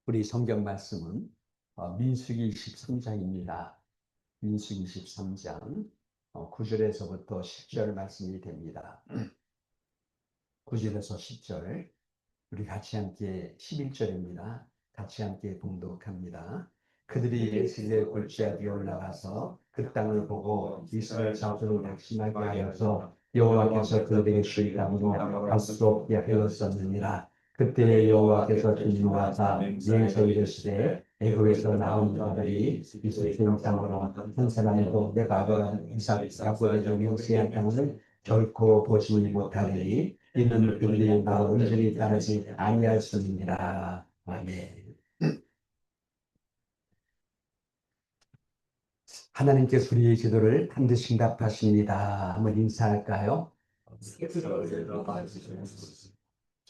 우리 성경 말씀은 민수기 13장입니다. 민수기 13장 9절에서부터 10절 말씀이 됩니다. 9절에서 10절 우리 같이 함께 11절입니다. 같이 함께 봉독합니다. 그들이 예수의 골짜기에 올라가서 그 땅을 보고 이스라엘 자손을 낙심하게 하여서 여호와께서 그들에게 주의 땅으로 갈 수 없게 하였었느니라. 그때 여호와께서 진노하사 여호와께서 이르시되 애굽에서 나온 자들이 이스라엘 땅으로 한 사람도 내가 아브라함 이삭 야곱에게 맹세한 땅을 결코 보지 못하리니 이는 그들이 나를 온전히 따르지 아니하였음이니라. 아멘. 하나님께서 우리의 기도를 반드시 응답하십니다. 한번 인사할까요?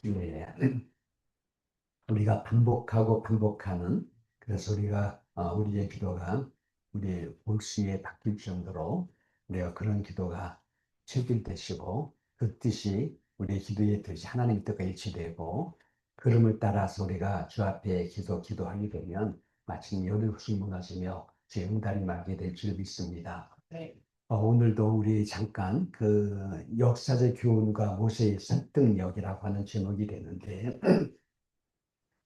네. 우리가 반복하고 반복하는, 그래서 우리가 우리의 기도가 우리의 볼수에 바뀔 정도로 우리가 그런 기도가 체질되시고, 그 뜻이 우리의 기도의 뜻이 하나님의 뜻과 일치되고, 그름을 따라서 우리가 주 앞에 기도하게 되면 마치 열의 흙이 무너지며 제 응답이 임하게 될 줄 믿습니다. 네. 오늘도 우리 잠깐 그 역사적 교훈과 모세의 설득력이라고 하는 제목이 되는데,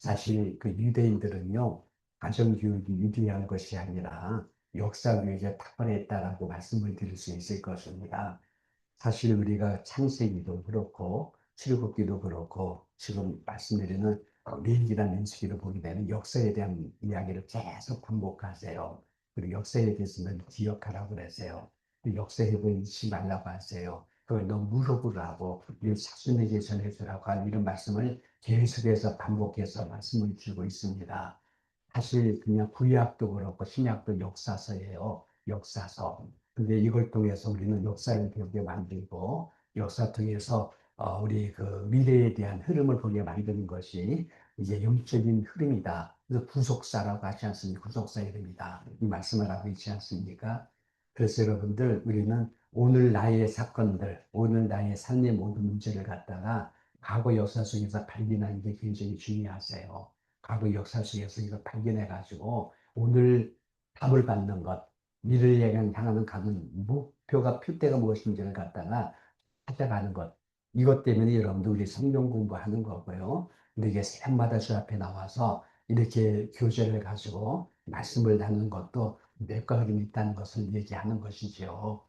사실 그 유대인들은요, 가정교육이 유리한 것이 아니라 역사교육에 탁월했다라고 말씀을 드릴 수 있을 것입니다. 사실 우리가 창세기도 그렇고 출애굽기도 그렇고 지금 말씀드리는 레위기나 민수기를 보게 되면 역사에 대한 이야기를 계속 반복하세요. 그리고 역사에 대해서는 기억하라고 그러세요. 역사에 보이지 말라고 하세요. 그걸 너무 무릎을 하고 우리 자손에게 전해주라고 하는 이런 말씀을 계속해서 반복해서 말씀을 주고 있습니다. 사실 그냥 구약도 그렇고 신약도 역사서예요. 역사서. 근데 이걸 통해서 우리는 역사를 배우게 만들고 역사 통해서 우리 그 미래에 대한 흐름을 보게 만드는 것이 이제 영적인 흐름이다. 그래서 구속사라고 하지 않습니까? 구속사 이름이다. 이 말씀을 하고 있지 않습니까? 그래서 여러분들 우리는 오늘 나의 사건들, 오늘 나의 삶의 모든 문제를 갖다가 과거 역사 속에서 발견하는 게 굉장히 중요하세요. 과거 역사 속에서 이걸 발견해가지고 오늘 답을 받는 것, 미래에 향하는 가는 목표가 필대가 무엇인지를 갖다가 찾아가는 것. 이것 때문에 여러분들 우리 성경 공부하는 거고요. 근데 이게 새마다 주 앞에 나와서 이렇게 교제를 가지고 말씀을 나누는 것도 내과 흐름이 있다는 것을 얘기하는 것이죠.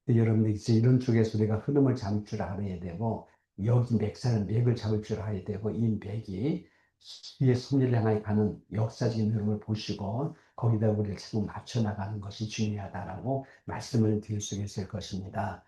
여러분들 이제 이런 쪽에서 우리가 흐름을 잡을 줄 알아야 되고, 여기 맥을 잡을 줄 알아야 되고, 이 맥이 수의 승리를 향하여 가는 역사적인 흐름을 보시고 거기다 우리를 자꾸 맞춰 나가는 것이 중요하다라고 말씀을 드릴 수 있을 것입니다.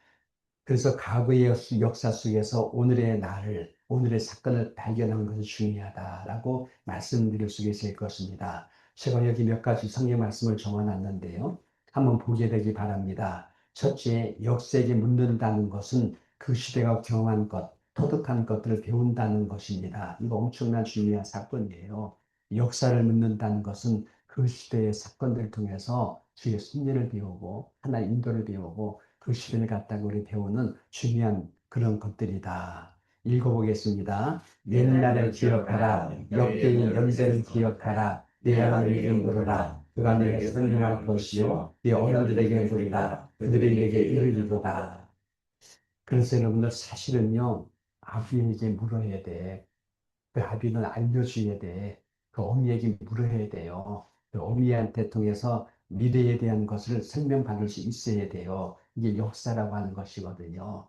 그래서 과거의 역사 속에서 오늘의 나를, 오늘의 사건을 발견하는 것이 중요하다라고 말씀드릴 수 있을 것입니다. 제가 여기 몇 가지 성경 말씀을 적어놨는데요. 한번 보게 되기 바랍니다. 첫째, 역사에게 묻는다는 것은 그 시대가 경험한 것, 터득한 것들을 배운다는 것입니다. 이거 엄청난 중요한 사건이에요. 역사를 묻는다는 것은 그 시대의 사건들을 통해서 주의 승리를 배우고 하나의 인도를 배우고 그 시대를 갖다가 우리 배우는 중요한 그런 것들이다. 읽어보겠습니다. 옛날을 기억하라. 역대의 연세를 기억하라. 내 하나님을 이름으로라. 그가 내게 설명할 것이요 네 어른들에게 물으라. 그들이 내게 이르리로다. 그래서 여러분들 사실은요, 아비에게 물어야 돼. 그 아비는 알려줘야 돼. 그 어미에게 물어야 돼요. 그 어미한테 통해서 미래에 대한 것을 설명받을 수 있어야 돼요. 이게 역사라고 하는 것이거든요.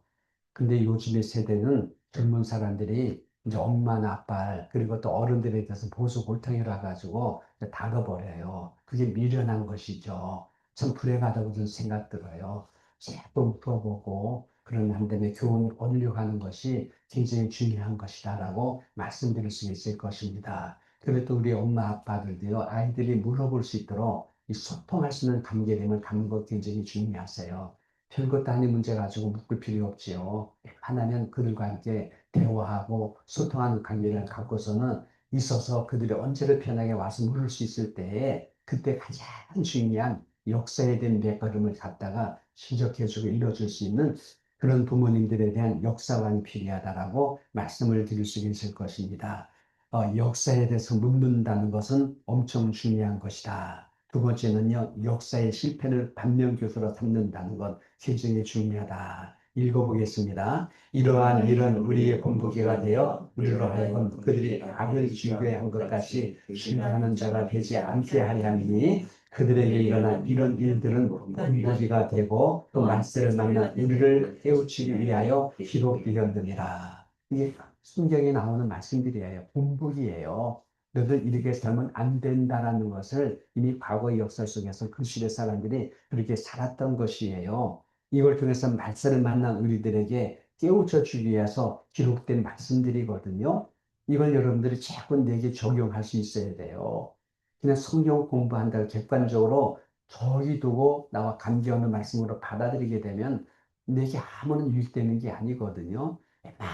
근데 요즘의 세대는 젊은 사람들이 이제 엄마나 아빠 그리고 또 어른들에 대해서 보수 골탕이라 가지고 다뤄버려요. 그게 미련한 것이죠. 참 불행하다고 저는 생각 들어요. 자꾸 물어보고 그런 한다음에 교훈 얻으려고 하는 것이 굉장히 중요한 것이다라고 말씀드릴 수 있을 것입니다. 그리고 또 우리 엄마 아빠들도요, 아이들이 물어볼 수 있도록 이 소통할 수 있는 관계됨을 갖는 것 굉장히 중요하세요. 별것도 아닌 문제 가지고 묶을 필요 없지요. 하나면 그들과 함께 대화하고 소통하는 관계를 갖고서는 있어서 그들이 언제를 편하게 와서 물을 수 있을 때에 그때 가장 중요한 역사에 대한 맥걸음을 갖다가 지적해주고 일러줄 수 있는 그런 부모님들에 대한 역사관이 필요하다라고 말씀을 드릴 수 있을 것입니다. 역사에 대해서 묻는다는 것은 엄청 중요한 것이다. 두 번째는요, 역사의 실패를 반면교사로 삼는다는 것 굉장히 중요하다. 읽어보겠습니다. 이러한 일은 우리의 본보기가 되어 우리로 하여금 그들이 악을 즐겨한 것 같이 즐겨하는 자가 되지 않게 하려 함이니 그들에게 일어난 이런 일들은 본보기가 되고 또 말세를 만난 우리를 깨우치기 위하여 기록되었느니라. 이게 성경에 나오는 말씀들이에요. 본보기예요. 너들 이렇게 살면 안 된다라는 것을 이미 과거의 역사 속에서 그 시대 사람들이 그렇게 살았던 것이에요. 이걸 통해서 말세를 만난 우리들에게 깨우쳐 주기 위해서 기록된 말씀들이거든요. 이걸 여러분들이 자꾸 내게 적용할 수 있어야 돼요. 그냥 성경 공부한다고 객관적으로 저기 두고 나와 관계없는 말씀으로 받아들이게 되면 내게 아무런 유익되는 게 아니거든요.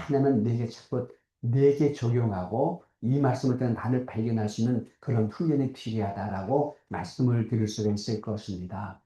웬만하면 내게 적용하고 이 말씀을 통해 나를 발견할 수 있는 그런 훈련이 필요하다라고 말씀을 드릴 수가 있을 것입니다.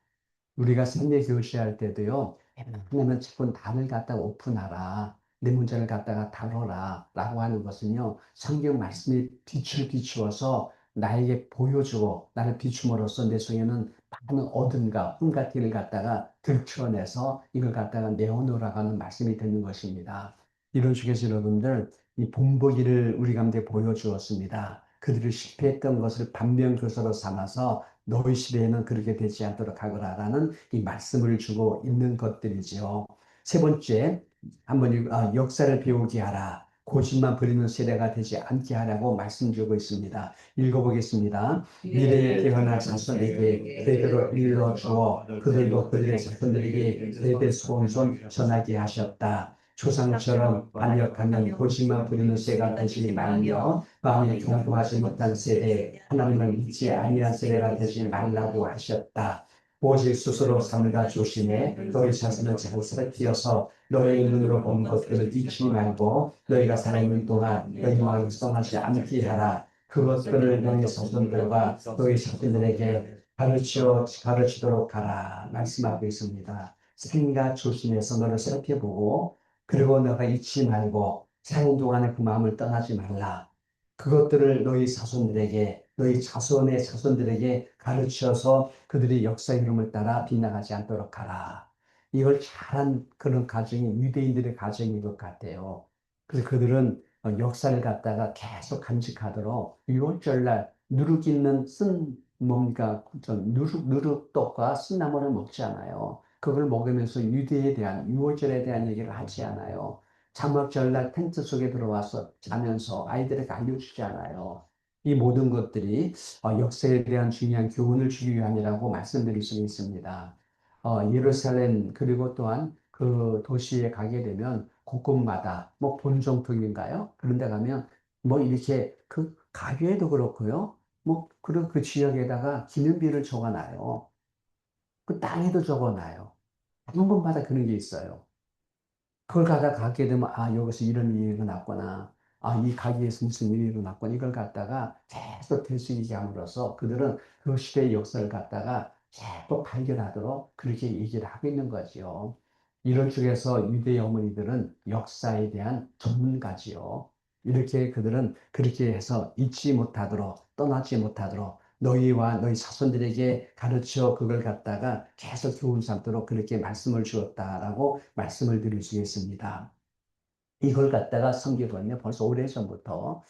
우리가 생애 교시할 때도요, 웬만하면 자꾸 나를 갖다가 오픈하라, 내 문제를 갖다가 다뤄라 라고 하는 것은요, 성경 말씀이 빛을 비추어서 나에게 보여주고 나를 비춤으로써 내 속에는 많은 어둠과 흠같이를 갖다가 들춰내서 이걸 갖다가 내어놓으라고 하는 말씀이 되는 것입니다. 이런 식에서 여러분들 이 본보기를 우리 가운데 보여주었습니다. 그들이 실패했던 것을 반면교사로 삼아서 너희 시대에는 그렇게 되지 않도록 하거라라는 이 말씀을 주고 있는 것들이지요. 세 번째, 역사를 배우게 하라. 고집만 부리는 세대가 되지 않게 하라고 말씀 주고 있습니다. 읽어보겠습니다. 미래에 태어날 자손에게 대대로 일러주어 그들도 그들의 자손들에게 대대 소원손 전하게 하셨다. 조상처럼 반역하면 고집만 부리는 세가 되지 말며 마음에 경고하지 못한 세대, 하나님을 믿지 아니한 세대가 되지 말라고 하셨다. 오직 스스로 삼가 조심해 너희 자신을 잘 살피어서 너희 눈으로 본 것들을 잊지 말고 너희가 살아있는 동안 너희 마음을 떠나지 않게 하라. 그것들을 너희 자손들과 너희 자손들에게 가르치도록 하라. 말씀하고 있습니다. 삼가 조심해서 너를 살펴보고 그리고 너가 잊지 말고 사는 동안에 그 마음을 떠나지 말라. 그것들을 너희 자손들에게, 너희 자손의 자손들에게 가르쳐서 그들이 역사의 흐름을 따라 빗나가지 않도록 하라. 이걸 잘한 그런 가정이 유대인들의 가정인 것 같아요. 그래서 그들은 역사를 갖다가 계속 간직하도록 6월절날 누룩 있는 뭡니까? 누룩떡과 쓴나물을 먹지 않아요. 그걸 먹으면서 유대에 대한, 6월절에 대한 얘기를 하지 않아요. 장막절날 텐트 속에 들어와서 자면서 아이들에게 알려주지 않아요. 이 모든 것들이 역사에 대한 중요한 교훈을 주기 위함이라고 말씀드릴 수 있습니다. 예루살렘 그리고 또한 그 도시에 가게 되면 곳곳마다 뭐 본정통인가요? 그런 데 가면 뭐 이렇게 그 가게에도 그렇고요. 뭐 그리고 그 지역에다가 기념비를 적어놔요. 그 땅에도 적어놔요. 한 번마다 그런 게 있어요. 그걸 가게 되면, 여기서 이런 일이 일어났구나. 이 가게에서 무슨 일이 일어났구나. 이걸 갖다가 계속 되새기게 함으로써 그들은 그 시대의 역사를 갖다가 계속 발견하도록 그렇게 얘기를 하고 있는 거지요. 이런 쪽에서 유대의 어머니들은 역사에 대한 전문가지요. 이렇게 그들은 그렇게 해서 잊지 못하도록, 떠나지 못하도록 너희와 너희 자손들에게 가르쳐 그걸 갖다가 계속 교훈 삼도록 그렇게 말씀을 주었다라고 말씀을 드릴 수 있습니다. 이걸 갖다가 성경은요, 벌써 오래전부터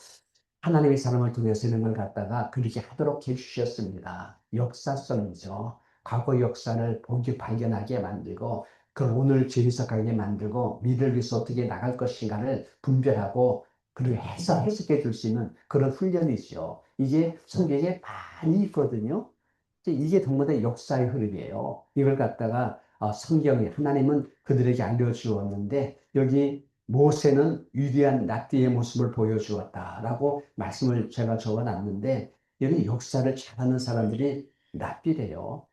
하나님의 사람을 통해서 이런 걸 갖다가 그렇게 하도록 해주셨습니다. 역사성이죠. 과거 역사를 보기 발견하게 만들고, 그걸 오늘 재해석하게 만들고, 미래를 위해서 어떻게 나갈 것인가를 분별하고, 그리고 해석해 줄 수 있는 그런 훈련이죠. 이게 성경에 많이 있거든요. 이게 전부 다 역사의 흐름이에요. 이걸 갖다가 성경에 하나님은 그들에게 알려주었는데 여기 모세는 위대한 낫디의 모습을 보여주었다라고 말씀을 제가 적어놨는데 여기 역사를 잘하는 사람들이 낫디래요.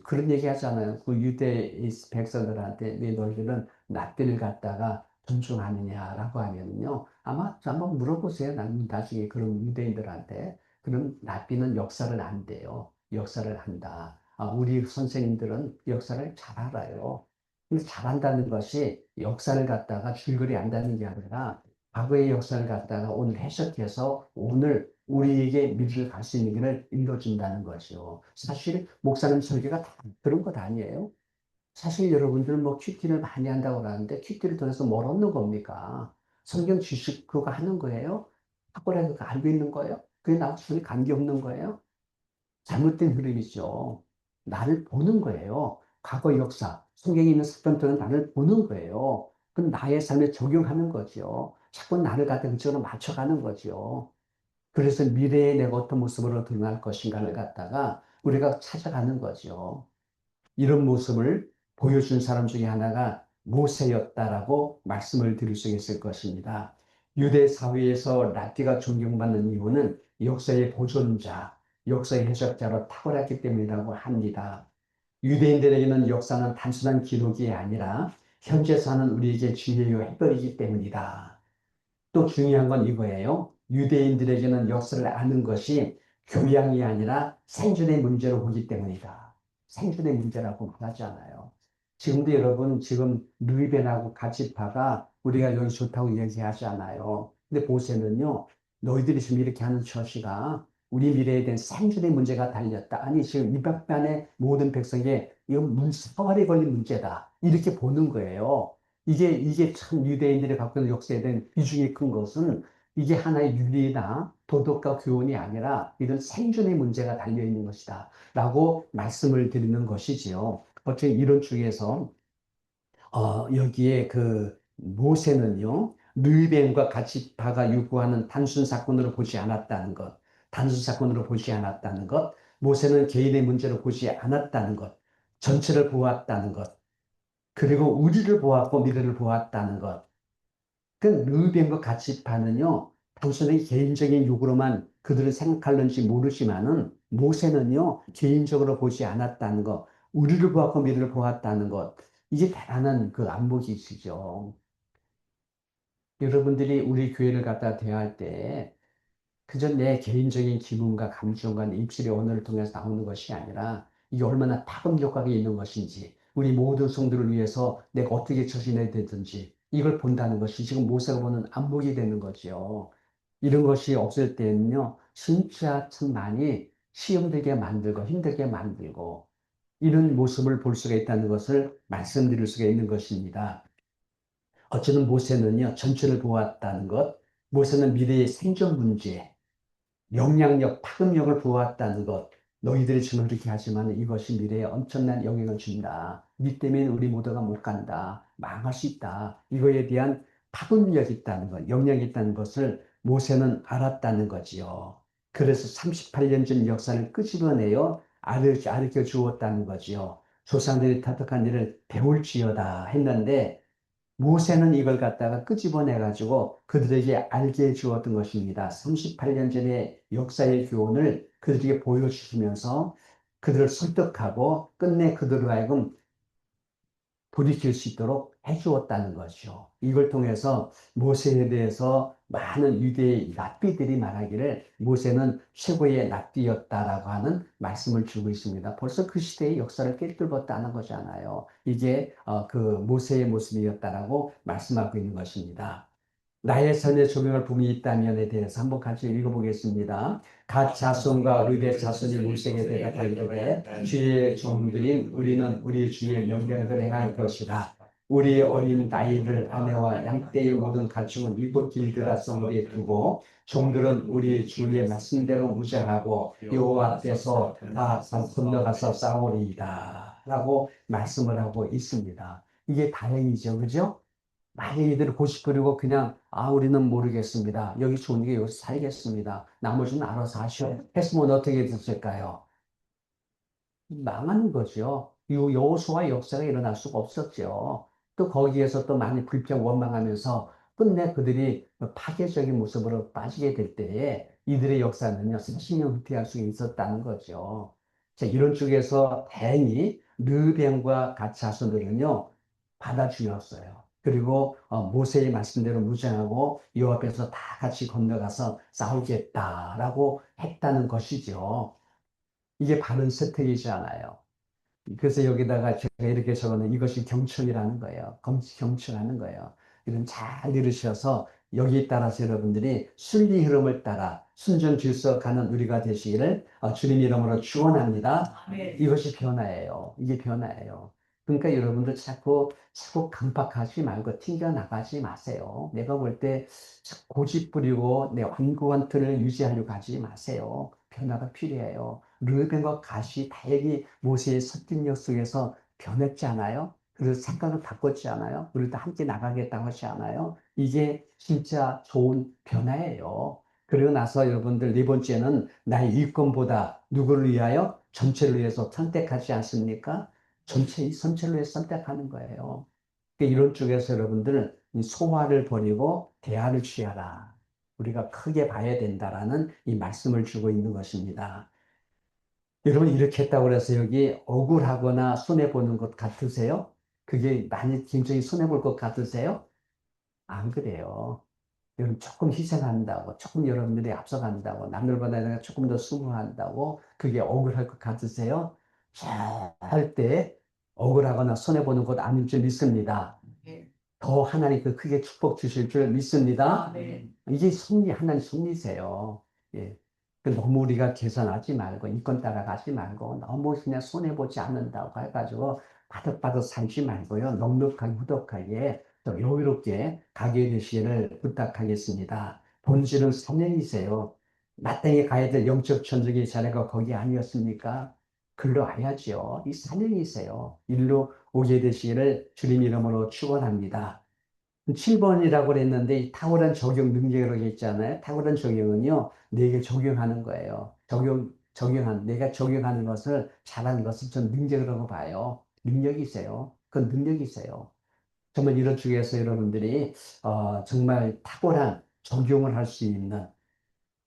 그런 얘기 하잖아요. 그 유대 백성들한테 왜 너희들은 낫디를 갖다가 존중하느냐라고 하면요. 아마 한번 물어보세요. 나중에 그런 유대인들한테. 그럼 낫디는 역사를 안돼요. 역사를 한다. 우리 선생님들은 역사를 잘 알아요. 근데 잘한다는 것이 역사를 갖다가 줄거리 안다는 게 아니라 과거의 역사를 갖다가 오늘 해석해서 오늘 우리에게 미래를 갈 수 있는 길을 읽어준다는 거죠. 사실 목사님 설교가 다 그런 것 아니에요? 사실 여러분들 뭐 큐티를 많이 한다고 하는데 큐티를 통해서 뭘 얻는 겁니까? 성경 지식 그거 하는 거예요? 학벌에 그거 알고 있는 거예요? 그게 나하고 전혀 관계없는 거예요? 잘못된 흐름이죠. 나를 보는 거예요. 과거 역사, 성경에 있는 사건들은 나를 보는 거예요. 그럼 나의 삶에 적용하는 거죠. 자꾸 나를 갖다 그쪽으로 맞춰가는 거죠. 그래서 미래에 내가 어떤 모습으로 드러날 것인가를 갖다가 우리가 찾아가는 거죠. 이런 모습을 보여준 사람 중에 하나가 모세였다라고 말씀을 드릴 수 있을 것입니다. 유대 사회에서 라띠가 존경받는 이유는 역사의 보존자, 역사의 해석자로 탁월했기 때문이라고 합니다. 유대인들에게는 역사는 단순한 기록이 아니라 현재 사는 우리에게 주요의 해결이기 때문이다. 또 중요한 건 이거예요. 유대인들에게는 역사를 아는 것이 교양이 아니라 생존의 문제로 보기 때문이다. 생존의 문제라고 말하잖아요. 지금도 여러분, 지금 루이벤하고 가치파가 우리가 여기 좋다고 얘기하잖아요. 근데 보세는요, 너희들이 지금 이렇게 하는 처시가 우리 미래에 대한 생존의 문제가 달렸다. 아니, 지금 이 백반의 모든 백성에게 이건 사활에 걸린 문제다. 이렇게 보는 거예요. 이게 참 유대인들이 갖고 있는 역사에 대한 비중이 큰 것은 이게 하나의 윤리나 도덕과 교훈이 아니라 이런 생존의 문제가 달려 있는 것이다. 라고 말씀을 드리는 것이지요. 어째 이런 쪽에서, 여기에 그 모세는요, 르벤과 같이 바가 요구하는 단순 사건으로 보지 않았다는 것, 단순 사건으로 보지 않았다는 것, 모세는 개인의 문제로 보지 않았다는 것, 전체를 보았다는 것, 그리고 우리를 보았고 미래를 보았다는 것. 그 르벤과 같이 파는요, 단순히 개인적인 욕으로만 그들을 생각하는지 모르지만은 모세는요, 개인적으로 보지 않았다는 것, 우리를 보았고 미래를 보았다는 것, 이게 대단한 그 안목이시죠. 여러분들이 우리 교회를 갖다 대할 때 그저 내 개인적인 기분과 감정과 내 입술의 언어를 통해서 나오는 것이 아니라 이게 얼마나 파급 효과가 있는 것인지 우리 모든 성도를 위해서 내가 어떻게 처신해야 되든지 이걸 본다는 것이 지금 모세가 보는 안목이 되는 거죠. 이런 것이 없을 때는요, 진짜 참 많이 시험되게 만들고 힘들게 만들고 이런 모습을 볼 수가 있다는 것을 말씀드릴 수가 있는 것입니다. 어쩌면 모세는요, 전체를 보았다는 것, 모세는 미래의 생존 문제, 영향력, 파급력을 보았다는 것. 너희들이 지금 그렇게 하지만 이것이 미래에 엄청난 영향을 준다. 니 때문에 우리 모두가 못 간다. 망할 수 있다. 이거에 대한 파급력이 있다는 것, 영향이 있다는 것을 모세는 알았다는 거지요. 그래서 38년 전 역사를 끄집어내어 가르쳐 주었다는 거지요. 조상들이 터득한 일을 배울지어다 했는데 모세는 이걸 갖다가 끄집어내 가지고 그들에게 알게 해 주었던 것입니다. 38년 전의 역사의 교훈을 그들에게 보여주시면서 그들을 설득하고 끝내 그들로 하여금 돌이킬 수 있도록 해주었다는 거죠. 이걸 통해서 모세에 대해서 많은 유대의 랍비들이 말하기를 모세는 최고의 랍비였다라고 하는 말씀을 주고 있습니다. 벌써 그 시대의 역사를 깨뜨렸다는 거잖아요. 이게 그 모세의 모습이었다라고 말씀하고 있는 것입니다. 나의 선의 조명을 붐이 있다면에 대해서 한번 같이 읽어보겠습니다. 갓 자손과 르벳 자손이 모세에게 대답하기를 주의 종들인 우리는 우리 주의 명령을 행할 것이라. 우리의 어린 나이를 아내와 양떼의 모든 가축은 이곳 길드라 성읍에 두고 종들은 우리 주의 말씀대로 무장하고 여호와 앞에서 다 건너가서 싸우리이다. 라고 말씀을 하고 있습니다. 이게 다행이죠. 그죠? 만약 이들을 고집부리고 그냥 우리는 모르겠습니다. 여기 좋은 게 여기서 살겠습니다. 나머지는 알아서 하시오. 했으면 어떻게 됐을까요? 망하는 거죠. 이 여호수아 역사가 일어날 수가 없었죠. 또 거기에서 또 많이 불평 원망하면서 끝내 그들이 파괴적인 모습으로 빠지게 될 때에 이들의 역사는요, 40년 후퇴할 수 있었다는 거죠. 자, 이런 쪽에서 다행히 르벤과 같이 자손들은요, 받아주었어요. 그리고 모세의 말씀대로 무장하고 이 앞에서 다 같이 건너가서 싸우겠다라고 했다는 것이죠. 이게 바른 선택이잖아요. 그래서 여기다가 제가 이렇게 적어놓은 이것이 경청이라는 거예요. 경청하는 거예요. 이런 잘 들으셔서 여기에 따라서 여러분들이 순리 흐름을 따라 순전 질서 가는 우리가 되시기를 주님 이름으로 축원합니다. 아멘. 이것이 변화예요. 이게 변화예요. 그러니까 여러분들 자꾸 강박하지 말고 튕겨나가지 마세요. 내가 볼 때 고집 부리고 내 완고한 틀을 유지하려고 하지 마세요. 변화가 필요해요. 르벤과 갓이 다행히 모세의 설득력 속에서 변했지 않아요? 그래서 생각을 바꿨지 않아요? 우리도 함께 나가겠다고 하지 않아요? 이게 진짜 좋은 변화예요. 그리고 나서 여러분들 네 번째는 나의 일권보다 누구를 위하여? 전체를 위해서 선택하지 않습니까? 전체를 위해서 선택하는 거예요. 그러니까 이런 쪽에서 여러분들 이 소화를 버리고 대화를 취하라. 우리가 크게 봐야 된다라는 이 말씀을 주고 있는 것입니다. 여러분 이렇게 했다고 해서 여기 억울하거나 손해보는 것 같으세요? 그게 많이 굉장히 손해볼 것 같으세요? 안 그래요. 여러분 조금 희생한다고, 조금 여러분들이 앞서간다고, 남들보다 내가 조금 더 수고한다고, 그게 억울할 것 같으세요? 할 때 억울하거나 손해보는 것 아닐 줄 믿습니다. 네. 더 하나님 그 크게 축복 주실 줄 믿습니다. 네. 이게 하나님 섭리세요. 예. 너무 우리가 계산하지 말고, 인권 따라가지 말고, 너무 그냥 손해보지 않는다고 해가지고, 바득바득 살지 말고요. 넉넉하게, 후덕하게, 좀 여유롭게 가게 되시기를 부탁하겠습니다. 본질은 사명이세요. 마땅히 가야 될 영적 전적의 자리가 거기 아니었습니까? 글로 와야지요. 이 사명이세요. 일로 오게 되시기를 주님 이름으로 축원합니다. 7번이라고 그랬는데 이 탁월한 적용 능력이라고 했잖아요. 탁월한 적용은요, 내게 적용하는 거예요. 내가 적용하는 것을 잘하는 것을 전 능력이라고 봐요. 능력이세요. 그건 능력이세요. 정말 이런 쪽에서 여러분들이 정말 탁월한 적용을 할 수 있는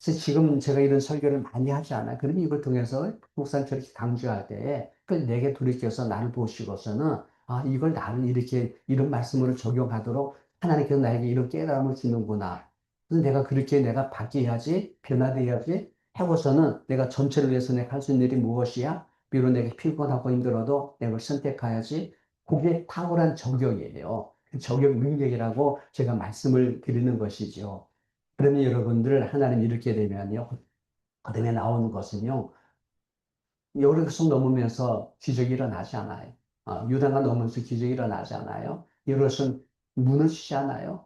그래서 지금 제가 이런 설교를 많이 하지 않아요. 그러면 이걸 통해서 목사님 저렇게 강조할 때, 내게 돌이켜서 나를 보시고서는, 이걸 나는 이렇게, 이런 말씀으로 적용하도록 하나님께서 나에게 이런 깨달음을 주는구나. 그래서 내가 그렇게 내가 바뀌어야지, 변화되어야지, 하고서는 내가 전체를 위해서 내가 할 수 있는 일이 무엇이야? 비록 내가 피곤하고 힘들어도 내가 선택해야지. 그게 탁월한 적용이에요. 적용 능력이라고 제가 말씀을 드리는 것이죠. 그러면 여러분들 하나님 이렇게 되면요. 그다음에 나오는 것은요. 여리고성 넘으면서 기적이 일어나지 않아요. 유다가 넘으면서 기적이 일어나지 않아요. 이것은 무너지지 않아요.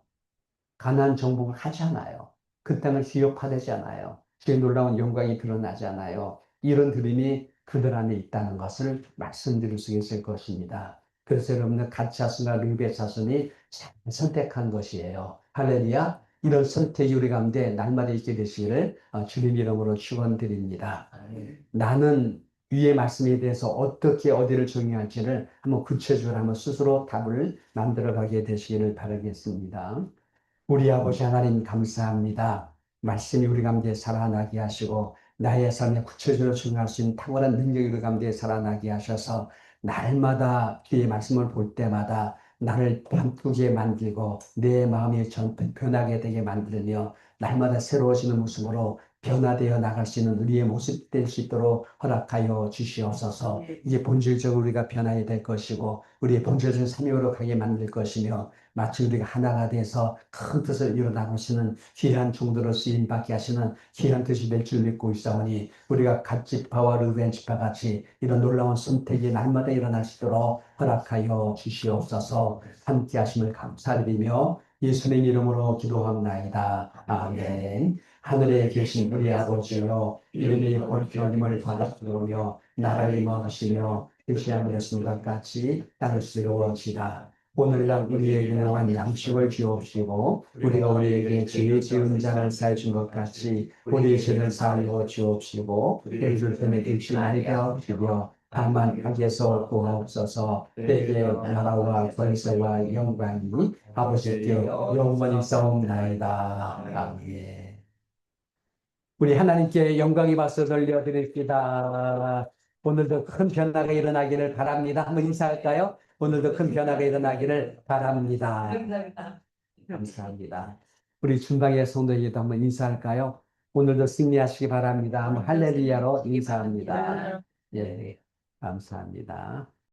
가나안 정복을 하지 않아요. 그 땅을 기업화되지 않아요. 주의 놀라운 영광이 드러나지 않아요. 이런 드림이 그들 안에 있다는 것을 말씀드릴 수 있을 것입니다. 그래서 여러분들 갓 자손과 르베 자손이 잘 선택한 것이에요. 할렐루야. 이런 선택이 우리 가운데 날마다 있게 되시기를 주님 이름으로 축원드립니다. 나는 위의 말씀에 대해서 어떻게 어디를 적용할지를 한번 구체적으로 한번 스스로 답을 만들어가게 되시기를 바라겠습니다. 우리 아버지 하나님 감사합니다. 말씀이 우리 가운데 살아나게 하시고 나의 삶에 구체적으로 적용할 수 있는 탁월한 능력이 우리 가운데 살아나게 하셔서 날마다 주의 말씀을 볼 때마다 나를 바꾸게 만들고 내 마음이 변하게 되게 만들며 날마다 새로워지는 모습으로 변화되어 나갈 수 있는 우리의 모습 될 수 있도록 허락하여 주시옵소서. 이제 본질적으로 우리가 변화해야 될 것이고 우리의 본질적인 삶으로 가게 만들 것이며 마치 우리가 하나가 돼서 큰 뜻을 이루나가시는 귀한 종들로 쓰임받게 하시는 귀한 뜻이 될 줄 믿고 있사오니 우리가 갓지파와 르벤지파 같이 이런 놀라운 선택이 날마다 일어나시도록 허락하여 주시옵소서. 함께 하심을 감사드리며 예수님 이름으로 기도합나이다. 아멘. 하늘에 계신 우리 아버지여 이름이 옳으심을 받아들으며 나라를 임하시며 뜻이 하늘에서 같이 땅에서 이루어지다. 오늘날 우리에게 필요한 양식을 주옵시고 우리가 우리에게 죄 지은 자를 사해 준 것 같이 우리의 죄를 사하여 주옵시고 죄를 때문에 듣지 말게 하옵시고 다만 악에서 구하옵소서. 때에 나라와 권세와 영광이 아버지께 영원히 싸움나이다. 아멘. 우리 하나님께 영광이 박수 돌려드립니다. 오늘도 큰 변화가 일어나기를 바랍니다. 한번 인사할까요? 오늘도 큰 변화가 일어나기를 바랍니다. 감사합니다. 감사합니다. 우리 중방의 성도에게도 한번 인사할까요? 오늘도 승리하시기 바랍니다. 한번 할렐루야로 인사합니다. 예, 감사합니다.